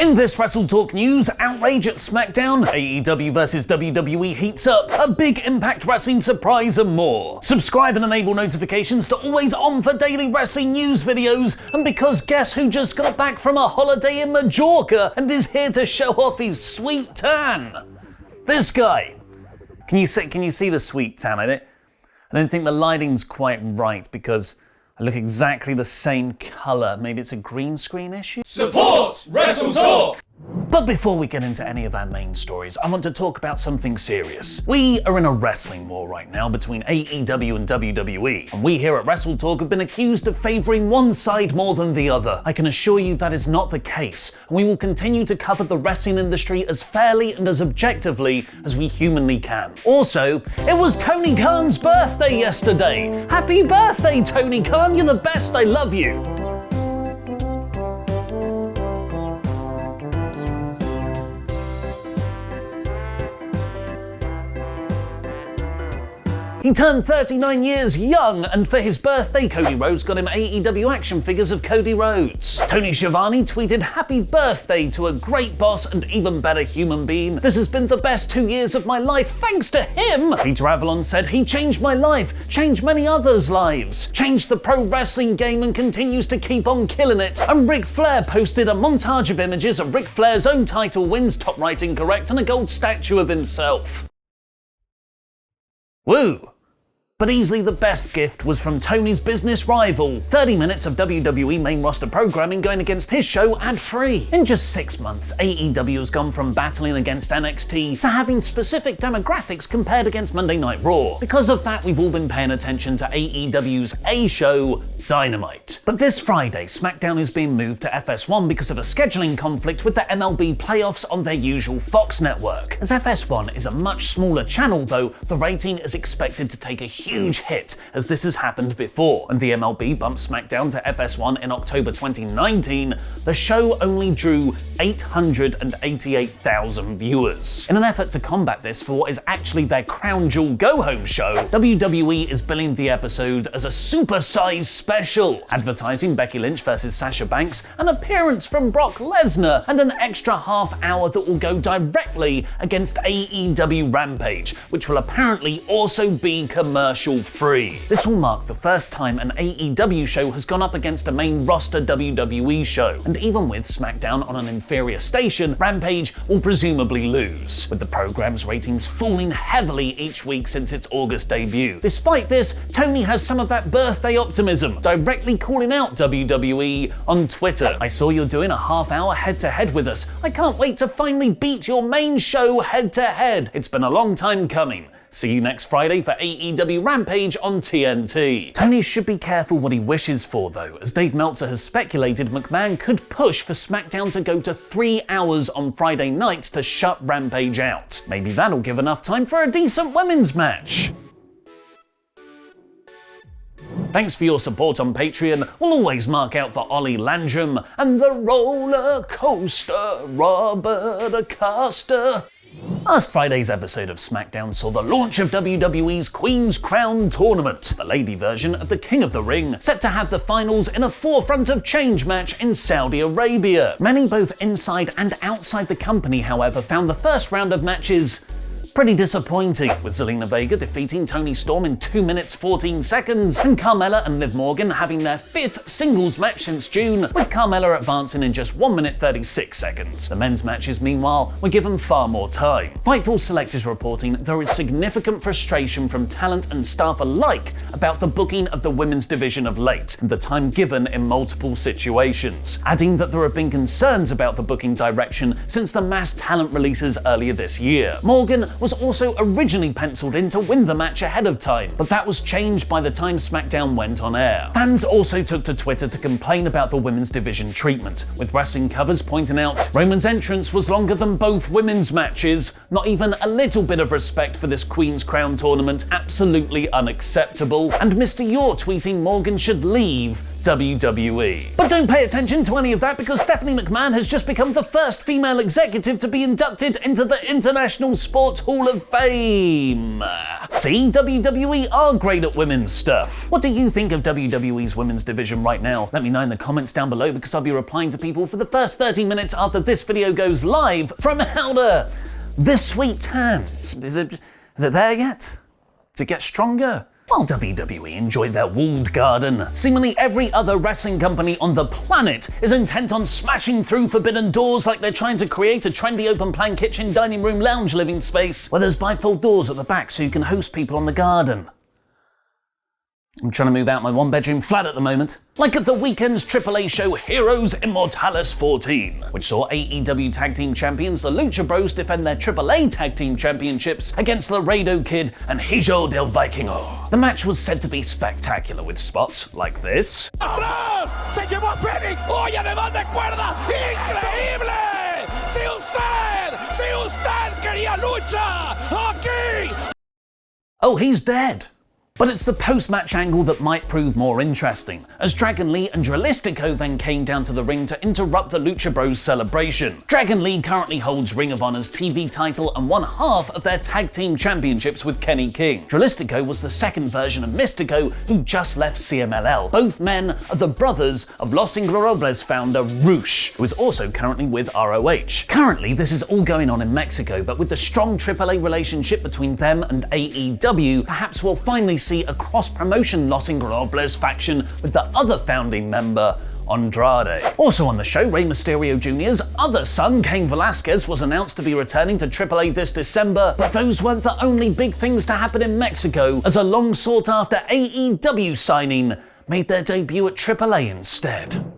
In this WrestleTalk news, outrage at SmackDown, AEW vs WWE heats up, a big Impact Wrestling surprise and more. Subscribe and enable notifications to always on for daily wrestling news videos, and because guess who just got back from a holiday in Majorca and is here to show off his sweet tan? This guy. Can you see the sweet tan? I don't think the lighting's quite right because I look exactly the same colour. Maybe it's a green screen issue? Support WrestleTalk! But before we get into any of our main stories, I want to talk about something serious. We are in a wrestling war right now between AEW and WWE, and we here at WrestleTalk have been accused of favouring one side more than the other. I can assure you that is not the case, and we will continue to cover the wrestling industry as fairly and as objectively as we humanly can. Also, it was Tony Khan's birthday yesterday. Happy birthday, Tony Khan! You're the best, I love you! He turned 39 years young, and for his birthday, Cody Rhodes got him AEW action figures of Cody Rhodes. Tony Schiavone tweeted happy birthday to a great boss and even better human being. This has been the best 2 years of my life thanks to him. Peter Avalon said he changed my life, changed many others' lives, changed the pro wrestling game and continues to keep on killing it. And Ric Flair posted a montage of images of Ric Flair's own title wins, top right incorrect, and a gold statue of himself. Woo! But easily the best gift was from Tony's business rival. 30 minutes of WWE main roster programming going against his show ad-free. In just 6 months, AEW has gone from battling against NXT to having specific demographics compared against Monday Night Raw. Because of that, we've all been paying attention to AEW's A show, Dynamite. But this Friday, SmackDown is being moved to FS1 because of a scheduling conflict with the MLB playoffs on their usual Fox network. As FS1 is a much smaller channel though, the rating is expected to take a huge hit, as this has happened before. When the MLB bumped SmackDown to FS1 in October 2019, the show only drew 888,000 viewers. In an effort to combat this for what is actually their crown jewel go-home show, WWE is billing the episode as a supersized special, advertising Becky Lynch versus Sasha Banks, an appearance from Brock Lesnar, and an extra half hour that will go directly against AEW Rampage, which will apparently also be commercial free. This will mark the first time an AEW show has gone up against a main roster WWE show, and even with SmackDown on an inferior station, Rampage will presumably lose, with the program's ratings falling heavily each week since its August debut. Despite this, Tony has some of that birthday optimism, directly calling out WWE on Twitter. I saw you're doing a half-hour head-to-head with us. I can't wait to finally beat your main show head-to-head. It's been a long time coming. See you next Friday for AEW Rampage on TNT. Tony should be careful what he wishes for though, as Dave Meltzer has speculated McMahon could push for SmackDown to go to 3 hours on Friday nights to shut Rampage out. Maybe that'll give enough time for a decent women's match. Thanks for your support on Patreon. We'll always mark out for Ollie Landrum and the roller coaster, Robert Acosta. Last Friday's episode of SmackDown saw the launch of WWE's Queen's Crown Tournament, the lady version of the King of the Ring, set to have the finals in a Forefront of Change match in Saudi Arabia. Many both inside and outside the company, however, found the first round of matches pretty disappointing, with Zelina Vega defeating Toni Storm in 2 minutes 14 seconds, and Carmella and Liv Morgan having their 5th singles match since June, with Carmella advancing in just 1 minute 36 seconds. The men's matches, meanwhile, were given far more time. Fightful Select is reporting there is significant frustration from talent and staff alike about the booking of the women's division of late, and the time given in multiple situations, adding that there have been concerns about the booking direction since the mass talent releases earlier this year. Morgan was also originally penciled in to win the match ahead of time, but that was changed by the time SmackDown went on air. Fans also took to Twitter to complain about the women's division treatment, with wrestling covers pointing out Roman's entrance was longer than both women's matches, not even a little bit of respect for this Queen's Crown tournament, absolutely unacceptable, and Mr. Yor tweeting Morgan should leave WWE. But don't pay attention to any of that because Stephanie McMahon has just become the first female executive to be inducted into the International Sports Hall of Fame. See, WWE are great at women's stuff. What do you think of WWE's women's division right now? Let me know in the comments down below because I'll be replying to people for the first 30 minutes after this video goes live from Helder. This sweet hand. Is it there yet? Does it get stronger? While WWE enjoyed their walled garden, seemingly every other wrestling company on the planet is intent on smashing through forbidden doors like they're trying to create a trendy open-plan kitchen, dining room, lounge living space where there's bifold doors at the back so you can host people on the garden. I'm trying to move out my one-bedroom flat at the moment. Like at the weekend's AAA show Heroes Immortalis 14, which saw AEW Tag Team Champions the Lucha Bros defend their AAA Tag Team Championships against Laredo Kid and Hijo del Vikingo. The match was said to be spectacular with spots like this. ¡Atrás! ¡Se llevó a Fénix! ¡Hoy además de cuerda! ¡Increíble! ¡Si usted quería lucha! ¡Aquí! Oh, he's dead. But it's the post-match angle that might prove more interesting, as Dragon Lee and Dralistico then came down to the ring to interrupt the Lucha Bros celebration. Dragon Lee currently holds Ring of Honor's TV title and one half of their tag team championships with Kenny King. Dralistico was the second version of Mystico, who just left CMLL. Both men are the brothers of Los Inglorobles founder Rush, who is also currently with ROH. Currently, this is all going on in Mexico, but with the strong AAA relationship between them and AEW, perhaps we'll finally see a cross-promotion Los Inglorobles faction with the other founding member, Andrade. Also on the show, Rey Mysterio Jr.'s other son, Cain Velasquez, was announced to be returning to AAA this December, but those weren't the only big things to happen in Mexico, as a long sought-after AEW signing made their debut at AAA instead.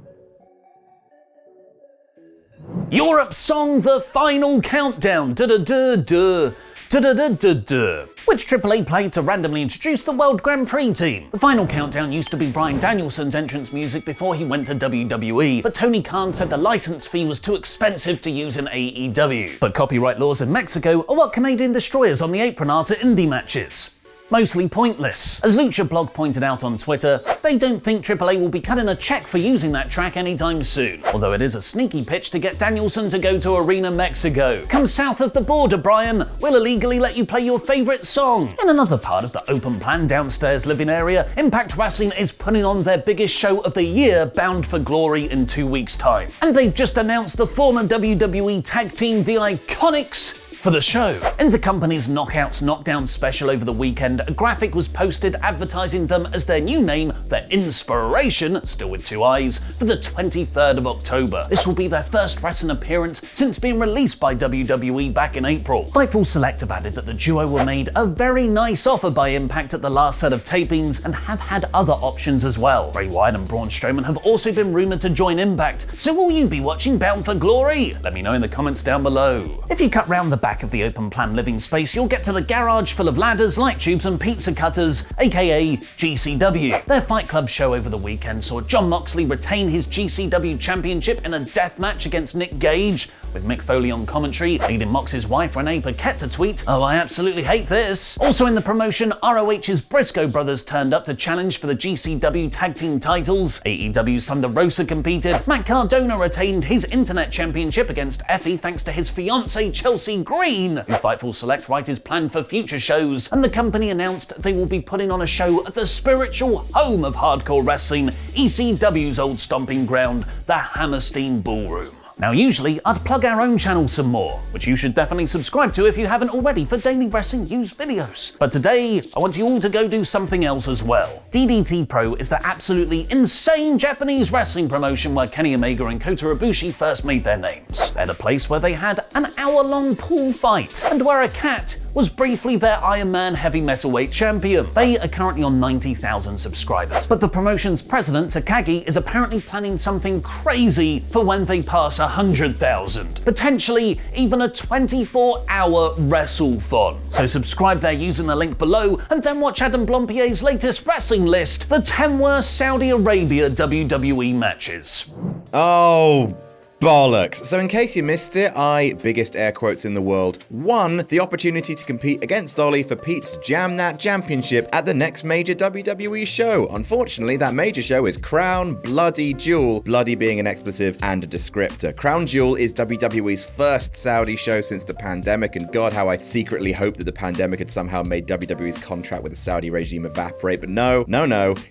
Europe's song The Final Countdown, da-da-da-da, da-da-da-da-da, which AAA played to randomly introduce the World Grand Prix team. The Final Countdown used to be Bryan Danielson's entrance music before he went to WWE, but Tony Khan said the license fee was too expensive to use in AEW. But copyright laws in Mexico are what Canadian destroyers on the apron are to indie matches. Mostly pointless. As Lucha Blog pointed out on Twitter, they don't think AAA will be cutting a check for using that track anytime soon, although it is a sneaky pitch to get Danielson to go to Arena Mexico. Come south of the border, Brian, we'll illegally let you play your favourite song. In another part of the open plan downstairs living area, Impact Wrestling is putting on their biggest show of the year, Bound for Glory, in 2 weeks' time. And they've just announced the former WWE tag team, the IIconics, for the show. In the company's Knockouts Knockdown special over the weekend, a graphic was posted advertising them as their new name, The Inspiration, still with 2 eyes, for the 23rd of October. This will be their first wrestling appearance since being released by WWE back in April. Fightful Select have added that the duo were made a very nice offer by Impact at the last set of tapings and have had other options as well. Bray Wyatt and Braun Strowman have also been rumoured to join Impact, so will you be watching Bound for Glory? Let me know in the comments down below. If you cut round the back of the open plan living space, you'll get to the garage full of ladders, light tubes and pizza cutters, aka GCW. Their Fight Club show over the weekend saw Jon Moxley retain his GCW championship in a death match against Nick Gage, with Mick Foley on commentary, leading Mox's wife Renee Paquette to tweet, "Oh, I absolutely hate this." Also in the promotion, ROH's Briscoe brothers turned up to challenge for the GCW tag team titles. AEW's Thunder Rosa competed. Matt Cardona retained his internet championship against Effie thanks to his fiancée Chelsea Green, who Fightful Select write is planned for future shows. And the company announced they will be putting on a show at the spiritual home of hardcore wrestling, ECW's old stomping ground, the Hammerstein Ballroom. Now usually I'd plug our own channel some more, which you should definitely subscribe to if you haven't already for daily wrestling news videos. But today, I want you all to go do something else as well. DDT Pro is the absolutely insane Japanese wrestling promotion where Kenny Omega and Kota Ibushi first made their names. They're the place where they had an hour-long pool fight, and where a cat was briefly their Iron Man heavy metalweight champion. They are currently on 90,000 subscribers, but the promotion's president, Takagi, is apparently planning something crazy for when they pass 100,000. Potentially even a 24-hour WrestleThon. So subscribe there using the link below, and then watch Adam Blompier's latest wrestling list, the 10 worst Saudi Arabia WWE matches. Oh, bollocks. So in case you missed it, I, biggest air quotes in the world, won the opportunity to compete against Ollie for Pete's Jamnat Championship at the next major WWE show. Unfortunately, that major show is Crown Bloody Jewel, bloody being an expletive and a descriptor. Crown Jewel is WWE's first Saudi show since the pandemic, and God, how I secretly hoped that the pandemic had somehow made WWE's contract with the Saudi regime evaporate, but no,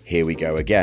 here we go again.